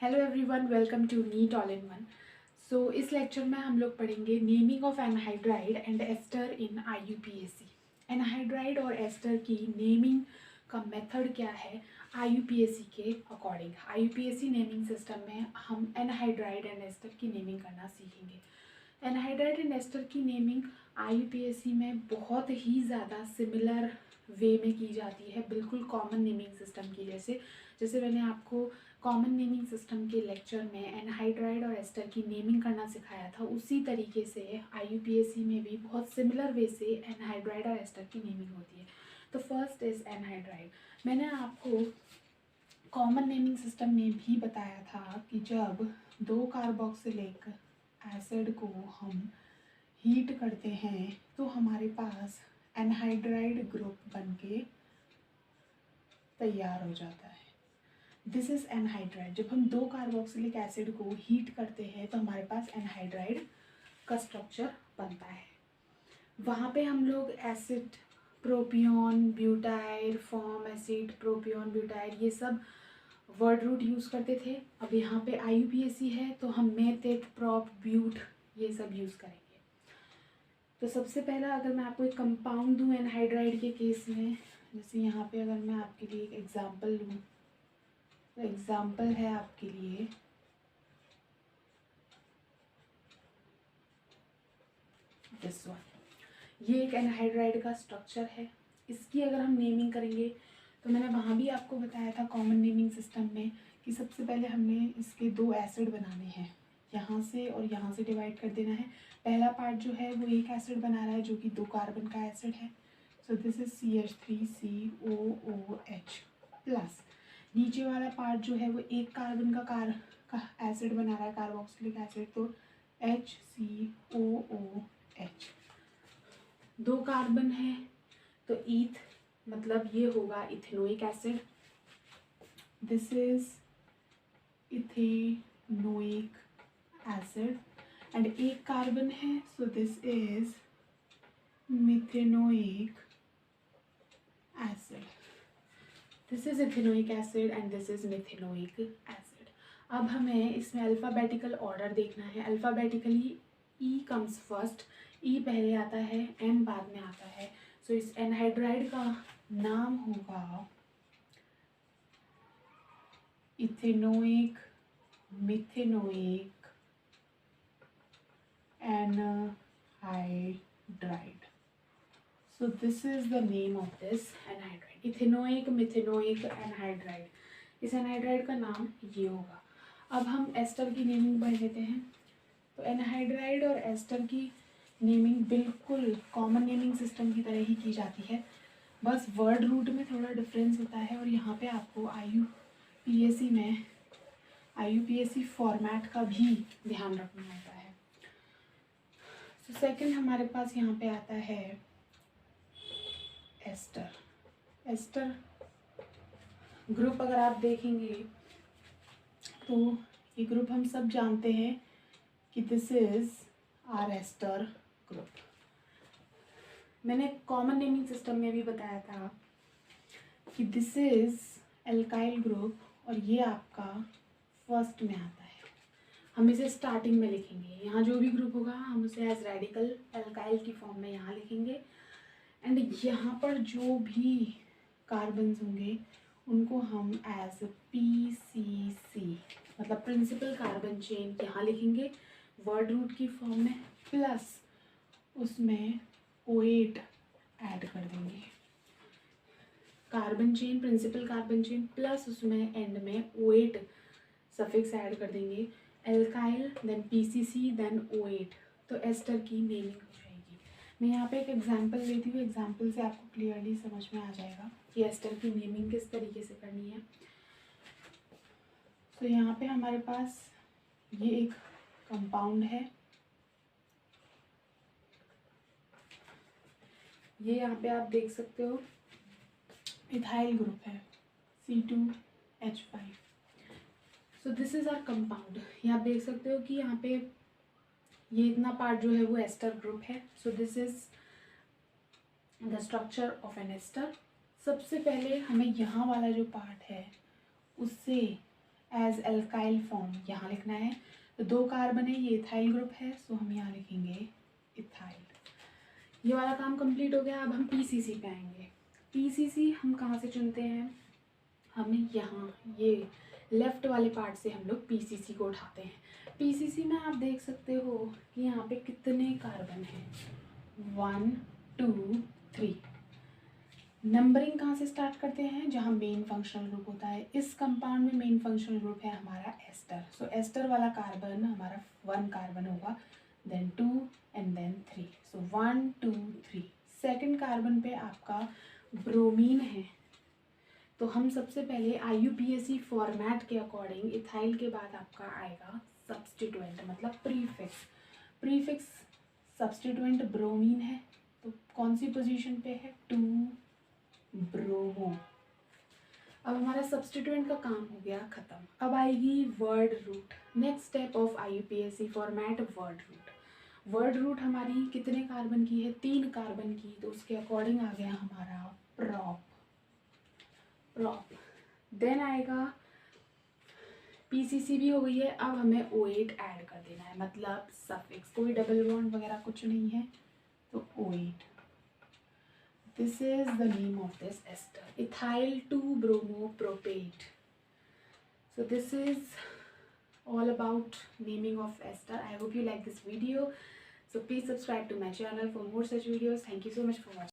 Hello everyone, welcome to NEET all in one. इस lecture में हम लोग पढ़ेंगे naming of anhydride and ester in IUPAC. Anhydride और एस्टर की नेमिंग का मेथड क्या है आईयूपीएसी के अकॉर्डिंग। आईयूपीएसी नेमिंग सिस्टम में हम एनहाइड्राइड एंड एस्टर की नेमिंग करना सीखेंगे। एनहाइड्राइड एंड एस्टर की नेमिंग आईयूपीएसी में बहुत ही ज़्यादा सिमिलर वे में की जाती है, बिल्कुल कॉमन नेमिंग सिस्टम की जैसे मैंने आपको कॉमन नेमिंग सिस्टम के लेक्चर में एनहाइड्राइड और एस्टर की नेमिंग करना सिखाया था। उसी तरीके से आईयूपीएसी में भी बहुत सिमिलर वे से एनहाइड्राइड और एस्टर की नेमिंग होती है। तो फर्स्ट इज एनहाइड्राइड। मैंने आपको कॉमन नेमिंग सिस्टम में भी बताया था कि जब दो कार्बोक्सिलिक एसिड को हम हीट करते हैं तो हमारे पास एनहाइड्राइड ग्रुप बनके तैयार हो जाता है। This is anhydride. जब हम दो कार्बोक्सिलिक एसिड को हीट करते हैं तो हमारे पास एनहाइड्राइड का स्ट्रक्चर बनता है। वहाँ पे हम लोग acid, propion, butyl, form acid, propion, butyl, ये सब वर्ड रूट यूज़ करते थे। अब यहाँ पे आईयूपीएसी है तो हम मेथेट, प्रोप, ब्यूट ये सब यूज़ करेंगे। तो सबसे पहला अगर मैं आपको एक कंपाउंड दूँ एनहाइड्राइड के केस में, जैसे यहाँ पे अगर मैं आपके लिए एक एग्जांपल लूँ तो एग्जाम्पल है आपके लिए दिस वन। ये एक एनहाइड्राइड का स्ट्रक्चर है। इसकी अगर हम नेमिंग करेंगे तो मैंने वहाँ भी आपको बताया था कॉमन नेमिंग सिस्टम में कि सबसे पहले हमने इसके दो एसिड बनाने हैं, यहाँ से और यहाँ से डिवाइड कर देना है। पहला पार्ट जो है वो एक एसिड बना रहा है जो कि 2 कार्बन का एसिड है। So this is CH3COOH plus नीचे वाला पार्ट जो है वो एक कार्बन का एसिड बना रहा है, कार्बोक्सिलिक एसिड, तो HCOOH। 2 कार्बन है तो ईथ मतलब ये होगा ethanoic acid. This is ethanoic acid and एक कार्बन है so this is methanoic acid. This is ethanoic acid and this is methanoic acid. अब हमें इसमें अल्फ़ाबेटिकल ऑर्डर देखना है। अल्फ़ाबेटिकली ई कम्स फर्स्ट, ई पहले आता है, एन बाद में आता है। सो इस एनहाइड्राइड का नाम होगा ethanoic methanoic anhydride. So this is the name of this anhydride, ethanoic methanoic anhydride. इस एनहाइड्राइड का नाम ये होगा। अब हम एस्टर की नेमिंग पढ़ लेते हैं। तो एनहाइड्राइड और एस्टर की नेमिंग बिल्कुल कॉमन नेमिंग सिस्टम की तरह ही की जाती है, बस वर्ड रूट में थोड़ा डिफरेंस होता है। और यहाँ पे आपको आईयूपीएसी फॉर्मेट का भी ध्यान रखना होता है। तो सेकंड हमारे पास यहाँ पे आता है एस्टर ग्रुप। अगर आप देखेंगे तो ये ग्रुप हम सब जानते हैं कि this is R ester group. मैंने कॉमन नेमिंग सिस्टम में भी बताया था कि दिस इज एल्काइल ग्रुप और ये आपका फर्स्ट में आता है। हम इसे स्टार्टिंग में लिखेंगे। यहाँ जो भी ग्रुप होगा हम उसे एज रेडिकल एल्काइल की फॉर्म में यहाँ लिखेंगे एंड यहाँ पर जो भी कार्बन्स होंगे उनको हम एज PCC मतलब प्रिंसिपल कार्बन चेन यहाँ लिखेंगे वर्ड रूट की फॉर्म में, प्लस उसमें OH ऐड कर देंगे। Carbon chain, principal carbon chain, plus उसमें एंड में OH सफिक्स ऐड कर देंगे। Alkyl then PCC then OH। तो एस्टर की नेमिंग हो जाएगी। मैं यहाँ पे एक एग्जांपल लेती हूँ, एग्जांपल से आपको क्लियरली समझ में आ जाएगा कि एस्टर की नेमिंग किस तरीके से करनी है। तो यहाँ पे हमारे पास ये एक कंपाउंड है, ये यहाँ पे आप देख सकते हो इथाइल ग्रुप है C2H5। So this is our compound. यहाँ आप देख सकते हो कि यहाँ पे ये इतना पार्ट जो है वो एस्टर ग्रुप है। So this is the structure of an ester. सबसे पहले हमें यहाँ वाला जो पार्ट है उससे एज एल्काइल फॉर्म यहाँ लिखना है। तो 2 कार्बन है, ये इथाइल ग्रुप है, सो हम यहाँ लिखेंगे इथाइल। ये वाला काम कंप्लीट हो गया। अब हम पीसीसी पे आएंगे। पीसीसी हम कहाँ से चुनते हैं, हमें यहाँ ये लेफ्ट वाले पार्ट से हम लोग पीसीसी को उठाते हैं। पीसीसी में आप देख सकते हो कि यहाँ पे कितने कार्बन हैं, 1 2 3। नंबरिंग कहाँ से स्टार्ट करते हैं, जहाँ मेन फंक्शनल ग्रुप होता है। इस कंपाउंड में मेन फंक्शनल ग्रुप है हमारा एस्टर। सो एस्टर वाला कार्बन हमारा 1 कार्बन होगा, then 2 and then 3। So 1 2 3। Second carbon पे आपका ब्रोमीन है। तो हम सबसे पहले IUPAC फॉर्मेट के अकॉर्डिंग इथाइल के बाद आपका आएगा सब्सटीट्यूएंट, मतलब प्रीफिक्स। प्रीफिक्स सब्सटीट्यूएंट ब्रोमीन है, तो कौन सी पोजीशन पे है, 2 ब्रोमो। अब हमारा सब्सटीट्यूएंट का काम हो गया खत्म। अब आएगी word root. Next step of IUPAC format, word root. Word root हमारी कितने कार्बन की है, 3 कार्बन की, तो उसके अकॉर्डिंग आ गया हमारा प्रॉप। देन आएगा पीसीसी भी हो गई है। अब हमें O8 ऐड कर देना है, मतलब सफिक्स, कोई डबल बॉन्ड वगैरह कुछ नहीं है, तो O8। This is the name of this ester, ethyl 2 bromo propanoate. So this is all about naming of ester. I hope you like this video. So please subscribe to my channel for more such videos. Thank you so much for watching.